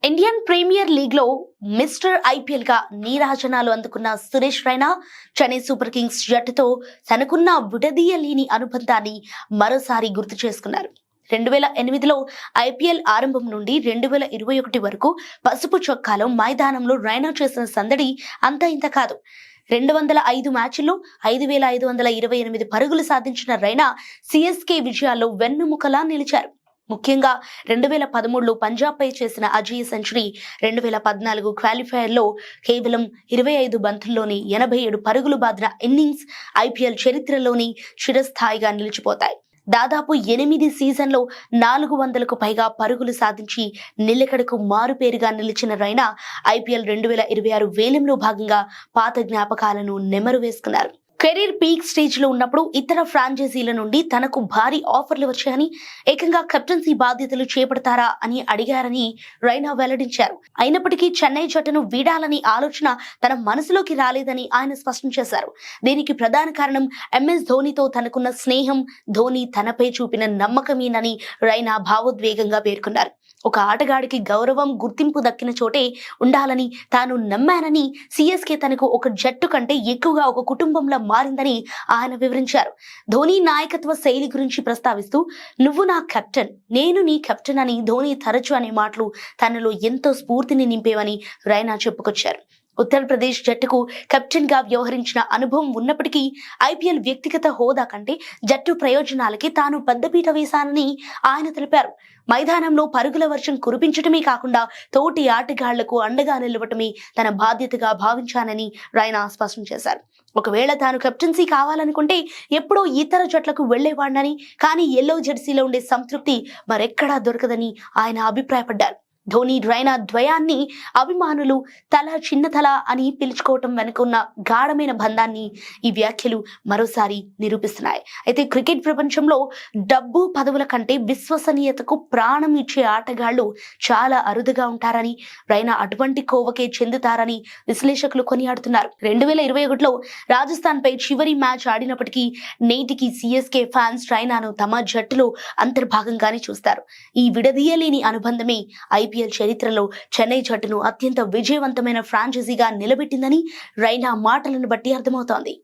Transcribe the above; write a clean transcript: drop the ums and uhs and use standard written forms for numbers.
Indian premier league లో mister IPL గా నీరాజనాలు అందుకున్న సురేష్ రైనా చెన్నై సూపర్ కింగ్స్ జట్టుతో తనకున్న విడదీయలేని అనుబంధాన్ని మరోసారి గుర్తు చేసుకున్నారు. 2008లో ఐపీఎల్ ఆరంభం నుండి 2021 వరకు పసుపు చొక్కాలో మైదానంలో రైనా చేసిన సందడి అంతా ఇంత కాదు. 205 మ్యాచ్ల్లో 5,528 పరుగులు సాధించిన రైనా సిఎస్కే విజయాల్లో వెన్నుముకలా నిలిచారు. ముఖ్యంగా 2013లో పంజాబ్ పై చేసిన అజేయ సెంచరీ, 2014 క్వాలిఫైయర్లో కేవలం 25 బంతుల్లోని 87 పరుగులు బాదిన ఇన్నింగ్స్ ఐపీఎల్ చరిత్రలోని చిరస్థాయిగా నిలిచిపోతాయి. దాదాపు 8 సీజన్లో 400కు పైగా పరుగులు సాధించి నిలకడకు మారుపేరుగా నిలిచిన రైనా ఐపీఎల్ 2026 వేలంలో భాగంగా పాత జ్ఞాపకాలను నెమరు వేసుకున్నారు. కెరీర్ పీక్ స్టేజ్ లో ఉన్నప్పుడు ఇతర ఫ్రాంచైజీల నుండి తనకు భారీ ఆఫర్లు వచ్చాయని, ఏకంగా కెప్టెన్సీ బాధ్యతలు చేపడతారా అని అడిగారని రైనా వెల్లడించారు. అయినప్పటికీ చెన్నై జట్టును వీడాలని ఆలోచన తన మనసులోకి రాలేదని ఆయన స్పష్టం చేశారు. దీనికి ప్రధాన కారణం ఎంఎస్ ధోనీతో తనకున్న స్నేహం, ధోనీ తనపై చూపిన నమ్మకమేనని రైనా భావోద్వేగంగా పేర్కొన్నారు. ఒక ఆటగాడికి గౌరవం, గుర్తింపు దక్కిన చోటే ఉండాలని తాను నమ్మానని, సిఎస్కే తనకు ఒక జట్టు కంటే ఎక్కువగా ఒక కుటుంబంలో మారిందని ఆయన వివరించారు. ధోనీ నాయకత్వ శైలి గురించి ప్రస్తావిస్తూ, "నువ్వు నా కెప్టెన్, నేను నీ కెప్టెన్" అని ధోనీ తరచు అనే మాటలు తనలో ఎంతో స్ఫూర్తిని నింపేవని రైనా చెప్పుకొచ్చారు. ఉత్తరప్రదేశ్ జట్టుకు కెప్టెన్ గా వ్యవహరించిన అనుభవం ఉన్నప్పటికీ ఐపీఎల్ వ్యక్తిగత హోదా కంటే జట్టు ప్రయోజనాలకి తాను పెద్దపీట వేశానని ఆయన తెలిపారు. మైదానంలో పరుగుల వర్షం కురిపించడమే కాకుండా తోటి ఆటగాళ్లకు అండగా నిలవటమే తన బాధ్యతగా భావించానని రైనా స్పష్టం చేశారు. ఒకవేళ తాను కెప్టెన్సీ కావాలనుకుంటే ఎప్పుడో ఇతర జట్లకు వెళ్లేవాడినని, కానీ ఎల్లో జెర్సీలో ఉండే సంతృప్తి మరెక్కడా దొరకదని ఆయన అభిప్రాయపడ్డారు. ధోనీ రైనా ద్వయాన్ని అభిమానులు చిన్న తల అని పిలుచుకోవటం వెనుక ఉన్న గాఢమైన బంధాన్ని ఈ వ్యాఖ్యలు మరోసారి నిరూపిస్తున్నాయి. అయితే క్రికెట్ ప్రపంచంలో డబ్బు, పదవుల కంటే విశ్వసనీయతకు ప్రాణం ఇచ్చే ఆటగాళ్లు చాలా అరుదుగా ఉంటారని, రైనా అటువంటి కోవకే చెందుతారని విశ్లేషకులు కొనియాడుతున్నారు. 2021లో రాజస్థాన్ పై చివరి మ్యాచ్ ఆడినప్పటికీ నేటికి సిఎస్కే ఫ్యాన్స్ రైనాను తమ జట్టులో అంతర్భాగంగానే చూస్తారు. ఈ విడదీయలేని అనుబంధమే ఐపీఎల్ చరిత్రలో చెన్నై జట్టును అత్యంత విజయవంతమైన ఫ్రాంచైజీగా నిలబెట్టిందని రైనా మాటలను బట్టి అర్థమవుతోంది.